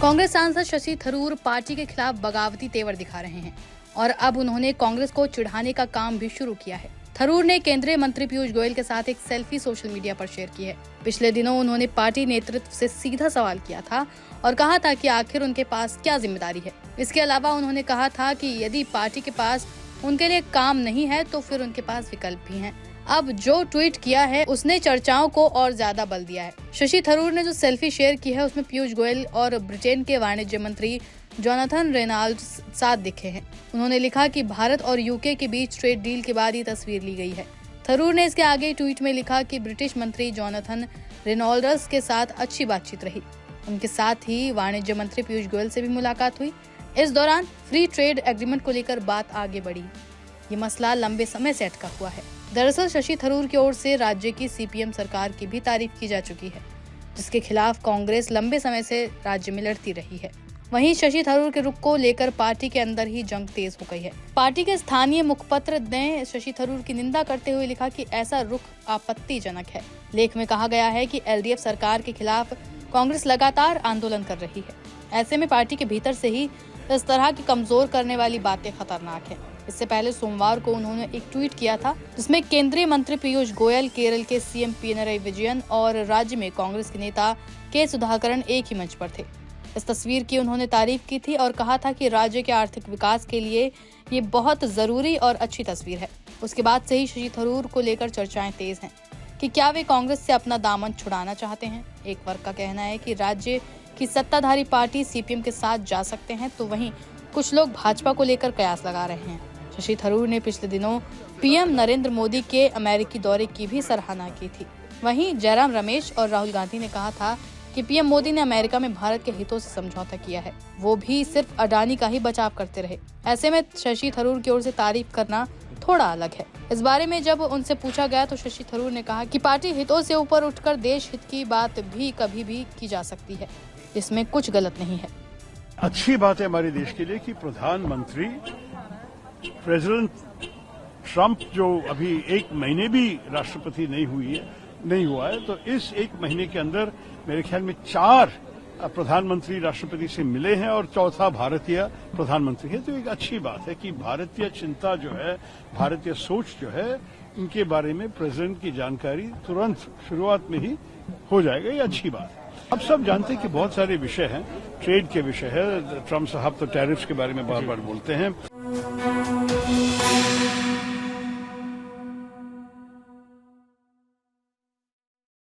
कांग्रेस सांसद शशि थरूर पार्टी के खिलाफ बगावती तेवर दिखा रहे हैं और अब उन्होंने कांग्रेस को चिढ़ाने का काम भी शुरू किया है। थरूर ने केंद्रीय मंत्री पीयूष गोयल के साथ एक सेल्फी सोशल मीडिया पर शेयर की है। पिछले दिनों उन्होंने पार्टी नेतृत्व से सीधा सवाल किया था और कहा था कि आखिर उनके पास क्या जिम्मेदारी है। इसके अलावा उन्होंने कहा था कि यदि पार्टी के पास उनके लिए काम नहीं है तो फिर उनके पास विकल्प भी हैं। अब जो ट्वीट किया है उसने चर्चाओं को और ज्यादा बल दिया है। शशि थरूर ने जो सेल्फी शेयर की है उसमें पीयूष गोयल और ब्रिटेन के वाणिज्य मंत्री जोनाथन रेनॉल्ड्स साथ दिखे हैं। उन्होंने लिखा कि भारत और यूके के बीच ट्रेड डील के बाद ये तस्वीर ली गई है। थरूर ने इसके आगे ट्वीट में लिखा कि ब्रिटिश मंत्री जोनाथन रेनॉल्ड्स के साथ अच्छी बातचीत रही। उनके साथ ही वाणिज्य मंत्री पीयूष गोयल से भी मुलाकात हुई। इस दौरान फ्री ट्रेड एग्रीमेंट को लेकर बात आगे बढ़ी। ये मसला लंबे समय से अटका हुआ है। दरअसल शशि थरूर की ओर से राज्य की सीपीएम सरकार की भी तारीफ की जा चुकी है, जिसके खिलाफ कांग्रेस लंबे समय से राज्य में लड़ती रही है। वहीं शशि थरूर के रुख को लेकर पार्टी के अंदर ही जंग तेज हो गई है। पार्टी के स्थानीय मुखपत्र ने शशि थरूर की निंदा करते हुए लिखा कि ऐसा रुख आपत्तिजनक है। लेख में कहा गया है कि एलडीएफ सरकार के खिलाफ कांग्रेस लगातार आंदोलन कर रही है। ऐसे में पार्टी के भीतर से ही इस तरह की कमजोर करने वाली बातें खतरनाक है। इससे पहले सोमवार को उन्होंने एक ट्वीट किया था जिसमें केंद्रीय मंत्री पीयूष गोयल, केरल के सीएम पिनराई विजयन और राज्य में कांग्रेस के नेता के सुधाकरन एक ही मंच पर थे। इस तस्वीर की उन्होंने तारीफ की थी और कहा था कि राज्य के आर्थिक विकास के लिए ये बहुत जरूरी और अच्छी तस्वीर है। उसके बाद से ही शशि थरूर को लेकर चर्चाएं तेज हैं कि क्या वे कांग्रेस से अपना दामन छुड़ाना चाहते हैं। एक वर्ग का कहना है कि राज्य की सत्ताधारी पार्टी सीपीएम के साथ जा सकते हैं, तो वहीं कुछ लोग भाजपा को लेकर कयास लगा रहे हैं। शशि थरूर ने पिछले दिनों पीएम नरेंद्र मोदी के अमेरिकी दौरे की भी सराहना की थी। वहीं जयराम रमेश और राहुल गांधी ने कहा था कि पीएम मोदी ने अमेरिका में भारत के हितों से समझौता किया है, वो भी सिर्फ अडानी का ही बचाव करते रहे। ऐसे में शशि थरूर की ओर से तारीफ करना थोड़ा अलग है। इस बारे में जब उनसे पूछा गया तो शशि थरूर ने कहा कि पार्टी हितों से ऊपर उठकर देश हित की बात भी कभी भी की जा सकती है, इसमें कुछ गलत नहीं है। अच्छी बात है हमारे देश के लिए कि प्रधानमंत्री प्रेसिडेंट ट्रंप, जो अभी एक महीने भी राष्ट्रपति नहीं हुआ है, तो इस एक महीने के अंदर मेरे ख्याल में 4 प्रधानमंत्री राष्ट्रपति से मिले हैं और चौथा भारतीय प्रधानमंत्री है। तो एक अच्छी बात है कि भारतीय चिंता जो है, भारतीय सोच जो है, इनके बारे में प्रेसिडेंट की जानकारी तुरंत शुरुआत में ही हो जाएगा। ये अच्छी बात है। अब सब जानते हैं कि बहुत सारे विषय हैं, ट्रेड के विषय है। ट्रंप साहब तो टैरिफ्स के बारे में बार बार बोलते हैं।